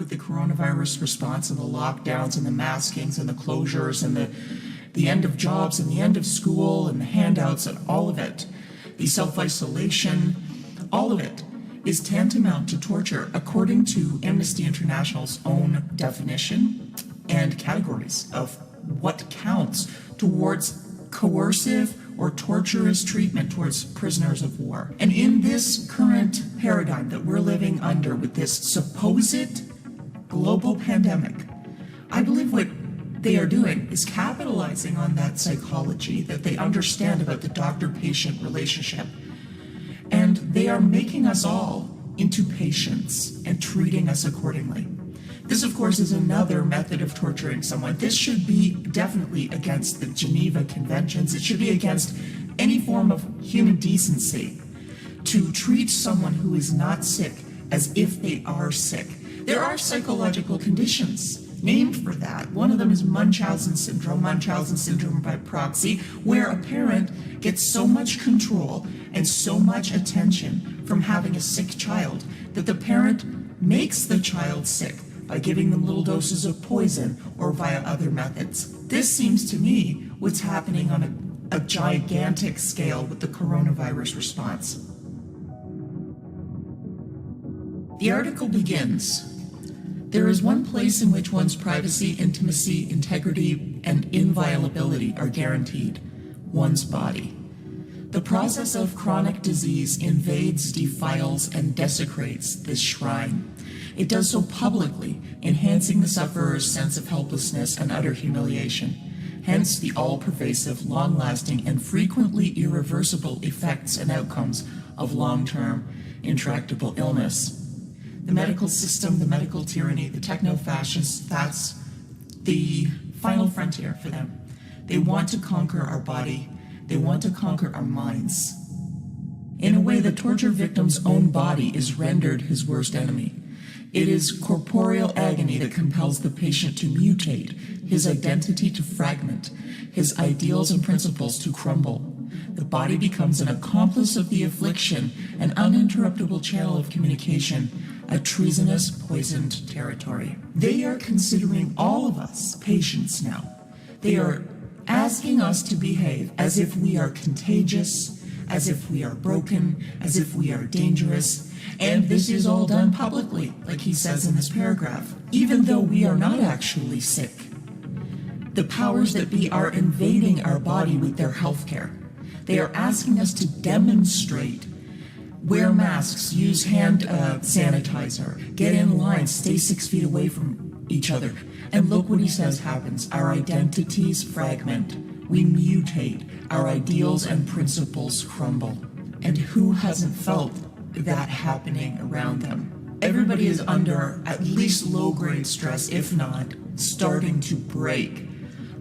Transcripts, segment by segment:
with the coronavirus response and the lockdowns and the maskings and the closures and the end of jobs and the end of school and the handouts and all of it, the self-isolation, all of it is tantamount to torture according to Amnesty International's own definition and categories of what counts towards coercive or torturous treatment towards prisoners of war. And in this current paradigm that we're living under with this supposed global pandemic, I believe what they are doing is capitalizing on that psychology that they understand about the doctor-patient relationship. And they are making us all into patients and treating us accordingly. This, of course, is another method of torturing someone. This should be definitely against the Geneva Conventions. It should be against any form of human decency to treat someone who is not sick as if they are sick. There are psychological conditions named for that. One of them is Munchausen syndrome by proxy, where a parent gets so much control and so much attention from having a sick child that the parent makes the child sick by giving them little doses of poison or via other methods. This seems to me what's happening on a gigantic scale with the coronavirus response. The article begins, "There is one place in which one's privacy, intimacy, integrity, and inviolability are guaranteed: one's body. The process of chronic disease invades, defiles, and desecrates this shrine. It does so publicly, enhancing the sufferer's sense of helplessness and utter humiliation. Hence the all-pervasive, long-lasting, and frequently irreversible effects and outcomes of long-term, intractable illness. The medical system, the medical tyranny, the techno-fascists, that's the final frontier for them. They want to conquer our body. They want to conquer our minds. In a way, the torture victim's own body is rendered his worst enemy. It is corporeal agony that compels the patient to mutate, his identity to fragment, his ideals and principles to crumble. The body becomes an accomplice of the affliction, an uninterruptible channel of communication, a treasonous, poisoned territory." They are considering all of us patients now. They are asking us to behave as if we are contagious, as if we are broken, as if we are dangerous. And this is all done publicly, like he says in this paragraph, even though we are not actually sick. The powers that be are invading our body with their healthcare. They are asking us to demonstrate, wear masks, use hand sanitizer, get in line, stay 6 feet away from each other. And look what he says happens. Our identities fragment. We mutate. Our ideals and principles crumble. And who hasn't felt that happening around them? Everybody is under at least low-grade stress, if not starting to break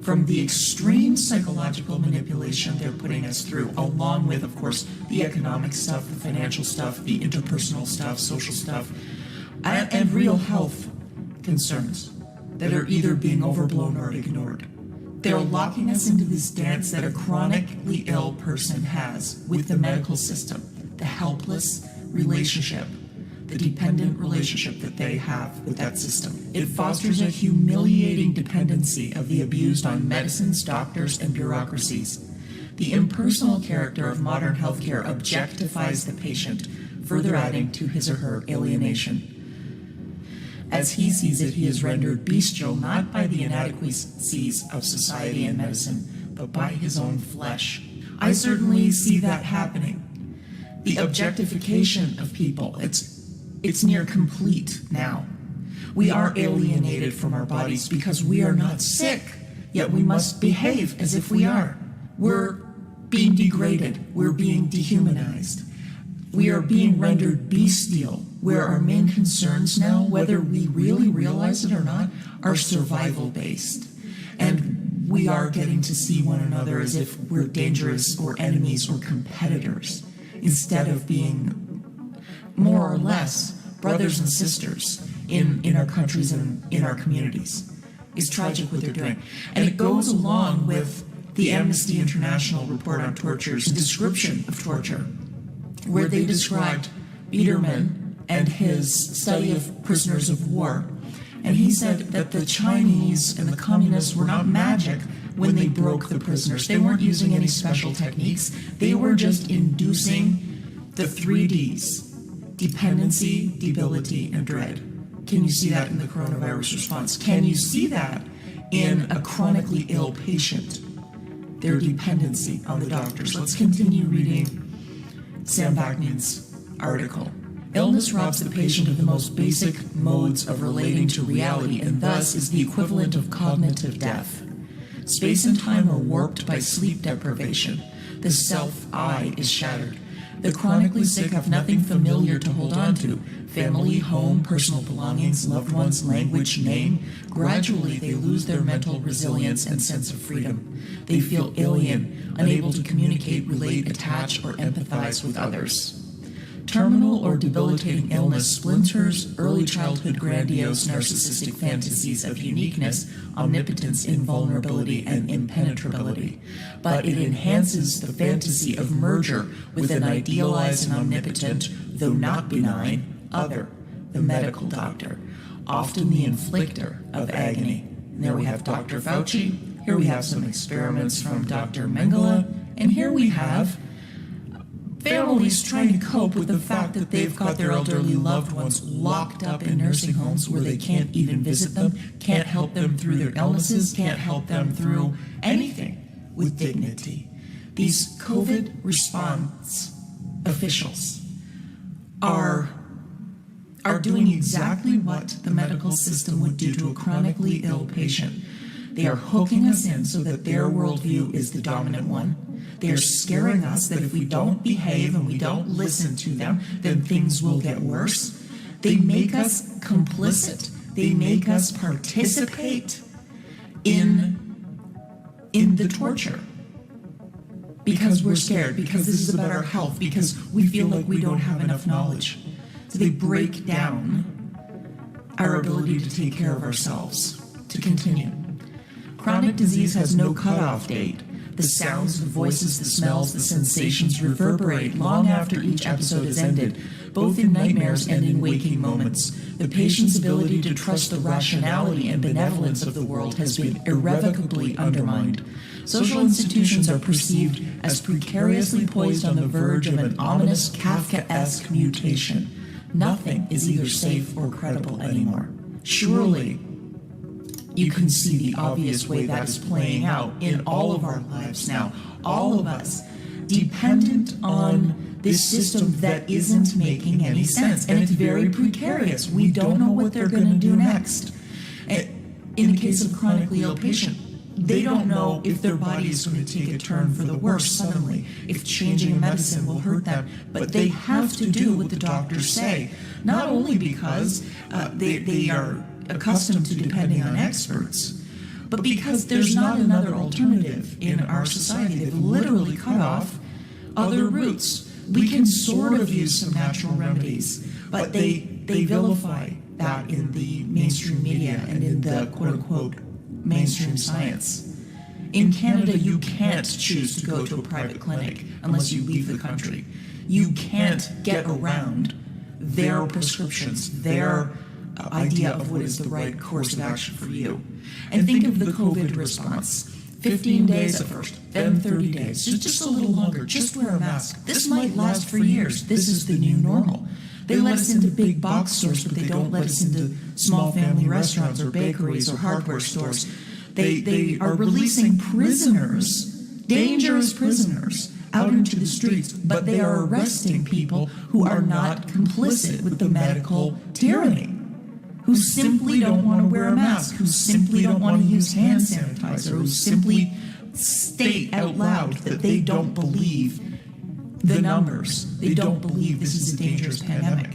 from the extreme psychological manipulation they're putting us through, along with, of course, the economic stuff, the financial stuff, the interpersonal stuff, social stuff, and real health concerns that are either being overblown or ignored. They're locking us into this dance that a chronically ill person has with the medical system, the helpless relationship, the dependent relationship that they have with that system. It fosters a humiliating dependency of the abused on medicines, doctors, and bureaucracies. The impersonal character of modern healthcare objectifies the patient, further adding to his or her alienation. As he sees it, he is rendered bestial not by the inadequacies of society and medicine, but by his own flesh. I certainly see that happening. The objectification of people, it's near complete now. We are alienated from our bodies because we are not sick, yet we must behave as if we are. We're being degraded. We're being dehumanized. We are being rendered bestial, where our main concerns now, whether we really realize it or not, are survival-based. And we are getting to see one another as if we're dangerous or enemies or competitors, instead of being more or less brothers and sisters in our countries and in our communities. It's tragic what they're doing. And it goes along with the Amnesty International report on torture's description of torture, where they described Biederman and his study of prisoners of war And he said that the Chinese and the communists were not magic when they broke the prisoners. They weren't using any special techniques. They were just inducing the 3Ds: dependency, debility, and dread. Can you see that in the coronavirus response? Can you see that in a chronically ill patient? Their dependency on the doctors. Let's continue reading Sam Vaknin's article. Illness robs the patient of the most basic modes of relating to reality and thus is the equivalent of cognitive death. Space and time are warped by sleep deprivation. The self-I is shattered. The chronically sick have nothing familiar to hold on to. Family, home, personal belongings, loved ones, language, name. Gradually, they lose their mental resilience and sense of freedom. They feel alien, unable to communicate, relate, attach, or empathize with others. Terminal or debilitating illness splinters early childhood grandiose narcissistic fantasies of uniqueness, omnipotence, invulnerability, and impenetrability. But it enhances the fantasy of merger with an idealized and omnipotent, though not benign, other, the medical doctor, often the inflictor of agony. And there we have Dr. Fauci, here we have some experiments from Dr. Mengele, and here we have families trying to cope with the fact that they've got their elderly loved ones locked up in nursing homes where they can't even visit them, can't help them through their illnesses, can't help them through anything with dignity. These COVID response officials are doing exactly what the medical system would do to a chronically ill patient. They are hooking us in so that their worldview is the dominant one. They are scaring us that if we don't behave and we don't listen to them, then things will get worse. They make us complicit. They make us participate in the torture. Because we're scared, because this is about our health, because we feel like we don't have enough knowledge. So they break down our ability to take care of ourselves. To continue. Chronic disease has no cutoff date. The sounds, the voices, the smells, the sensations reverberate long after each episode is ended, both in nightmares and in waking moments. The patient's ability to trust the rationality and benevolence of the world has been irrevocably undermined. Social institutions are perceived as precariously poised on the verge of an ominous Kafkaesque mutation. Nothing is either safe or credible anymore. Surely, you can see the obvious way that is playing out in all of our lives now. All of us dependent on this system that isn't making any sense. And it's very precarious. We don't know what they're going to do next. In the case of a chronically ill patient, they don't know if their body is going to take a turn for the worse suddenly, if changing a medicine will hurt them. But they have to do what the doctors say, not only because they are accustomed to depending on experts, but because there's not another alternative in our society. They've literally cut off other routes. We can sort of use some natural remedies, but they vilify that in the mainstream media and in the quote-unquote mainstream science. In Canada, you can't choose to go to a private clinic unless you leave the country. You can't get around their prescriptions, their idea of what is the right course of action for you. And think of the COVID response. 15 days at first, then 30 days, just a little longer, just wear a mask. This might last for years. This is the new normal. They let us into big box stores, but they don't let us into small family restaurants or bakeries or hardware stores. They are releasing prisoners, dangerous prisoners, out into the streets, but they are arresting people who are not complicit with the medical tyranny, who simply don't want to wear a mask, who simply don't want to use hand sanitizer, who simply state out loud that they don't believe the numbers. They don't believe this is a dangerous pandemic.